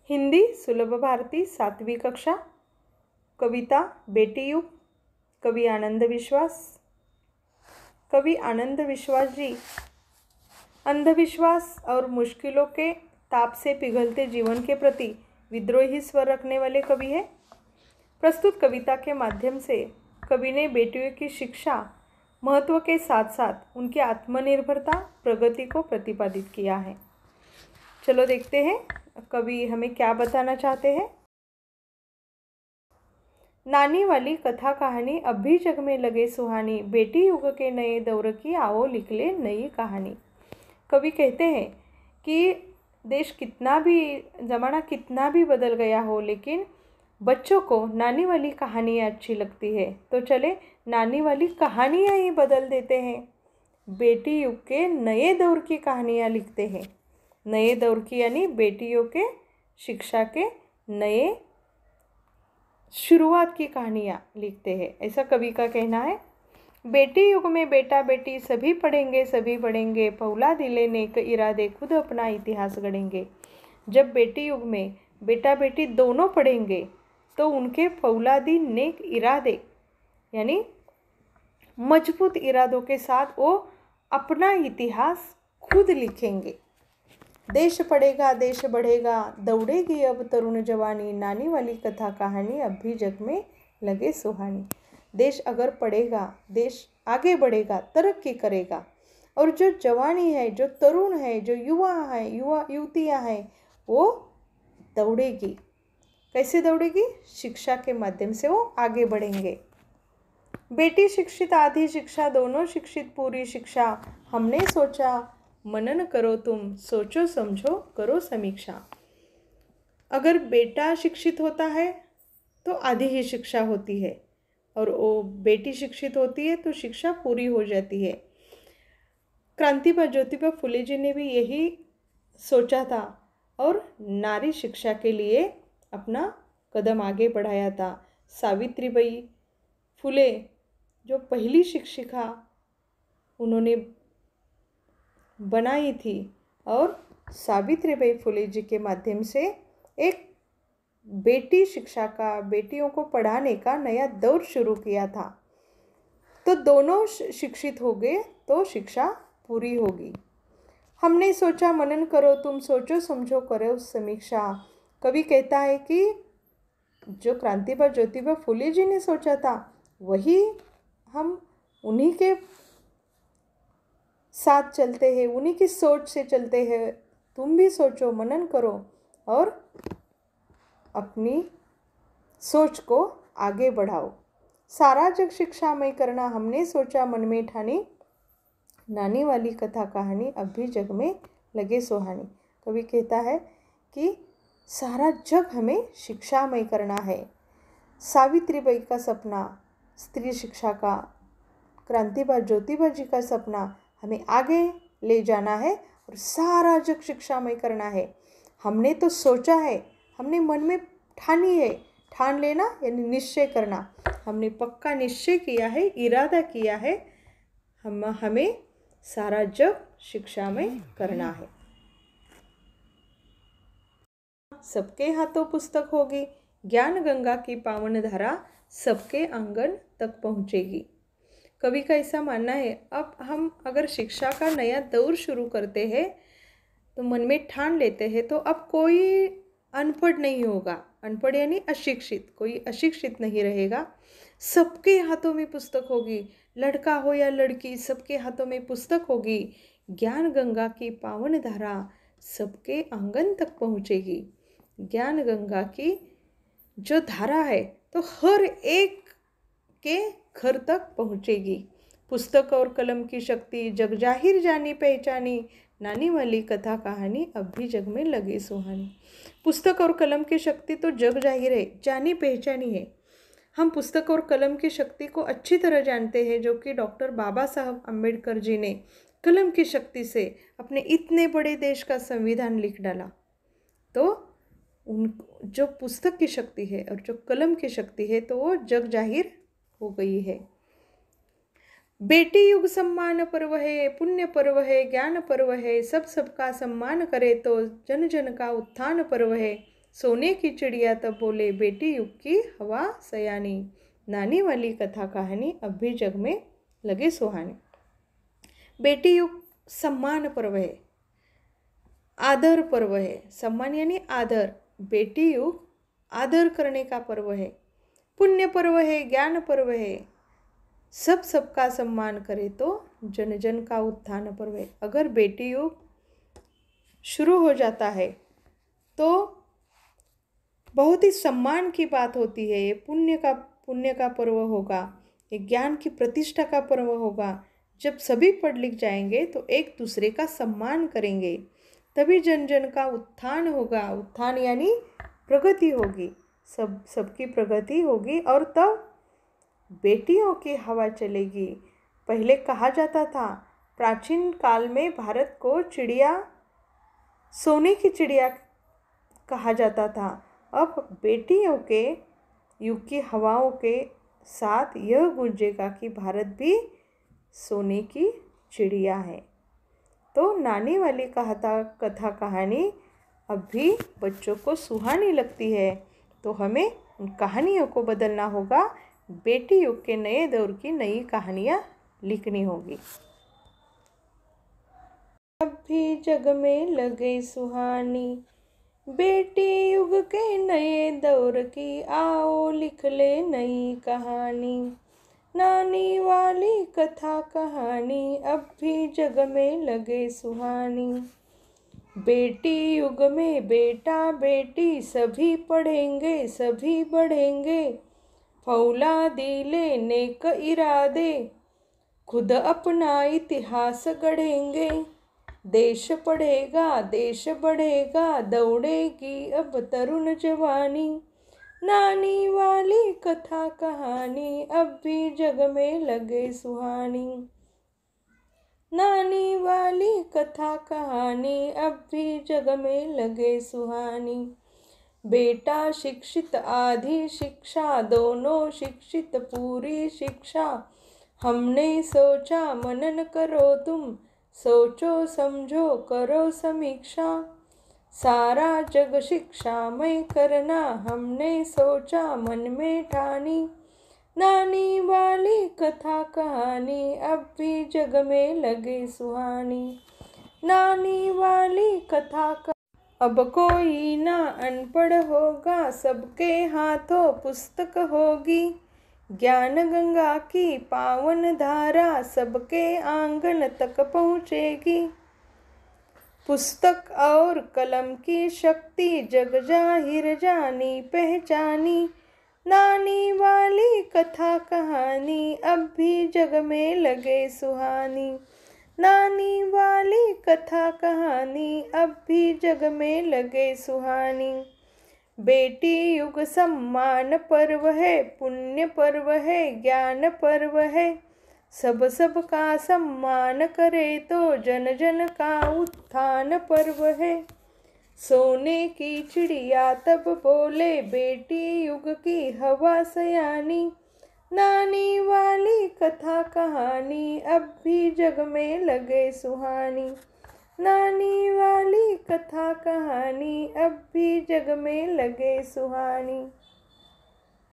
हिंदी सुलभ भारती 7वीं कक्षा। कविता बेटी युग। कवि आनंद विश्वास। कवि आनंद विश्वास जी अंधविश्वास और मुश्किलों के ताप से पिघलते जीवन के प्रति विद्रोही स्वर रखने वाले कवि हैं। प्रस्तुत कविता के माध्यम से कवि ने बेटियों की शिक्षा महत्व के साथ साथ उनकी आत्मनिर्भरता प्रगति को प्रतिपादित किया है। चलो देखते हैं कवि हमें क्या बताना चाहते हैं। नानी वाली कथा कहानी अब भी जग में लगे सुहानी, बेटी युग के नए दौर की आओ लिख ले नई कहानी। कवि कहते हैं कि देश कितना भी, ज़माना कितना भी बदल गया हो, लेकिन बच्चों को नानी वाली कहानियाँ अच्छी लगती है, तो चले नानी वाली कहानियाँ ही बदल देते हैं। बेटी युग के नए दौर की कहानियाँ लिखते हैं। नए दौर की यानी बेटियों के शिक्षा के नए शुरुआत की कहानियाँ लिखते हैं, ऐसा कवि का कहना है। बेटी युग में बेटा बेटी सभी पढ़ेंगे, फौलादी ले नेक इरादे खुद अपना इतिहास गढ़ेंगे। जब बेटी युग में बेटा बेटी दोनों पढ़ेंगे तो उनके फौलादी नेक इरादे यानी मजबूत इरादों के साथ वो अपना इतिहास खुद लिखेंगे। देश पढ़ेगा देश बढ़ेगा, दौड़ेगी अब तरुण जवानी, नानी वाली कथा कहानी अब भी जग में लगे सुहानी। देश अगर पढ़ेगा, देश आगे बढ़ेगा, तरक्की करेगा, और जो जवानी है, जो तरुण है, जो युवा है, युवतियाँ हैं, वो दौड़ेगी। कैसे दौड़ेगी? शिक्षा के माध्यम से वो आगे बढ़ेंगे। बेटी शिक्षित आधी शिक्षा, दोनों शिक्षित पूरी शिक्षा, हमने सोचा मनन करो तुम, सोचो समझो करो समीक्षा। अगर बेटा शिक्षित होता है तो आधी ही शिक्षा होती है, और वो बेटी शिक्षित होती है तो शिक्षा पूरी हो जाती है। क्रांतिबा ज्योतिबा फुले जी ने भी यही सोचा था और नारी शिक्षा के लिए अपना कदम आगे बढ़ाया था। सावित्रीबाई फुले जो पहली शिक्षिका उन्होंने बनाई थी, और सावित्रीबाई फुले जी के माध्यम से एक बेटी शिक्षा का, बेटियों को पढ़ाने का नया दौर शुरू किया था। तो दोनों शिक्षित हो गए तो शिक्षा पूरी होगी। हमने सोचा मनन करो तुम, सोचो समझो करो समीक्षा। कवि कहता है कि जो क्रांतिबा ज्योतिबा फुले जी ने सोचा था वही हम उन्हीं के साथ चलते हैं, उन्हीं की सोच से चलते हैं। तुम भी सोचो मनन करो और अपनी सोच को आगे बढ़ाओ। सारा जग शिक्षामय करना हमने सोचा मन में ठानी, नानी वाली कथा कहानी अब भी जग में लगे सुहानी। कवि कहता है कि सारा जग हमें शिक्षामय करना है। सावित्रीबाई का सपना स्त्री शिक्षा का, क्रांतिबा ज्योतिबा जी का सपना हमें आगे ले जाना है और सारा जग शिक्षामय करना है। हमने तो सोचा है, हमने मन में ठानी है, ठान लेना यानी निश्चय करना। हमने पक्का निश्चय किया है, इरादा किया है, हमें सारा जग शिक्षामय करना है। सबके हाथों पुस्तक होगी, ज्ञान गंगा की पावन धारा सबके आंगन तक पहुँचेगी। कवि का ऐसा मानना है, अब हम अगर शिक्षा का नया दौर शुरू करते हैं तो मन में ठान लेते हैं तो अब कोई अनपढ़ नहीं होगा। अनपढ़ यानी अशिक्षित, कोई अशिक्षित नहीं रहेगा। सबके हाथों में पुस्तक होगी, लड़का हो या लड़की, सबके हाथों में पुस्तक होगी। ज्ञान गंगा की पावन धारा सबके आंगन तक पहुँचेगी। ज्ञान गंगा की जो धारा है तो हर एक के घर तक पहुँचेगी। पुस्तक और कलम की शक्ति जग जाहिर जानी पहचानी, नानी वाली कथा कहानी अब भी जग में लगे सुहानी। पुस्तक और कलम की शक्ति तो जग जाहिर है, जानी पहचानी है। हम पुस्तक और कलम की शक्ति को अच्छी तरह जानते हैं, जो कि डॉक्टर बाबा साहब अम्बेडकर जी ने कलम की शक्ति से अपने इतने बड़े देश का संविधान लिख डाला। तो उन जो पुस्तक की शक्ति है और जो कलम की शक्ति है तो वो जग जाहिर हो गई है। बेटी युग सम्मान पर्व है, पुण्य पर्व है, ज्ञान पर्व है, सब सबका सम्मान करे तो जन जन का उत्थान पर्व है। सोने की चिड़िया तब बोले बेटी युग की हवा सयानी। नानी वाली कथा कहानी अब भी जग में लगे सुहानी। बेटी युग सम्मान पर्व है, आदर पर्व है। सम्मान यानी आदर। बेटी युग आदर करने का पर्व है, पुण्य पर्व है, ज्ञान पर्व है। सब सबका सम्मान करे तो जन जन का उत्थान पर्व है। अगर बेटी युग शुरू हो जाता है तो बहुत ही सम्मान की बात होती है। ये पुण्य का पर्व होगा, ये ज्ञान की प्रतिष्ठा का पर्व होगा। जब सभी पढ़ लिख जाएंगे तो एक दूसरे का सम्मान करेंगे, तभी जन जन का उत्थान होगा। उत्थान यानी प्रगति होगी, सबकी प्रगति होगी और तब बेटियों की हवा चलेगी। पहले कहा जाता था, प्राचीन काल में भारत को चिड़िया, सोने की चिड़िया कहा जाता था। अब बेटियों के युग की हवाओं के साथ यह गूंजेगा कि भारत भी सोने की चिड़िया है। तो नानी वाली कथा कहानी अब भी बच्चों को सुहानी लगती है, तो हमें उन कहानियों को बदलना होगा। बेटी युग के नए दौर की नई कहानियाँ लिखनी होगी। अब भी जग में लगे सुहानी, बेटी युग के नए दौर की, आओ लिख ले नई कहानी। नानी वाली कथा कहानी अब भी जग में लगे सुहानी। बेटी युग में बेटा बेटी सभी पढ़ेंगे, सभी बढ़ेंगे। फौलादी ले नेक इरादे, खुद अपना इतिहास गढ़ेंगे। देश पढ़ेगा, देश बढ़ेगा, दौड़ेगी अब तरुण जवानी। नानी वाली कथा कहानी अब भी जग में लगे सुहानी। नानी वाली कथा कहानी अब भी जग में लगे सुहानी। बेटा शिक्षित आधी शिक्षा, दोनों शिक्षित पूरी शिक्षा। हमने सोचा मनन करो तुम, सोचो समझो करो समीक्षा। सारा जग शिक्षामय करना, हमने सोचा मन में ठानी। नानी वाली कथा कहानी अब भी जग में लगे सुहानी। नानी वाली कथा अब कोई ना अनपढ़ होगा, सबके हाथों पुस्तक होगी। ज्ञान गंगा की पावन धारा, सबके आंगन तक पहुँचेगी। पुस्तक और कलम की शक्ति जग जाहिर जानी पहचानी। नानी वाली कथा कहानी अब भी जग में लगे सुहानी। नानी वाली कथा कहानी अब भी जग में लगे सुहानी। बेटी युग सम्मान पर्व है, पुण्य पर्व है, ज्ञान पर्व है। सब का सम्मान करे तो जन जन का उत्थान पर्व है। सोने की चिड़िया तब बोले बेटी युग की हवा सयानी। नानी वाली कथा कहानी अब भी जग में लगे सुहानी। नानी वाली कथा कहानी अब भी जग में लगे सुहानी।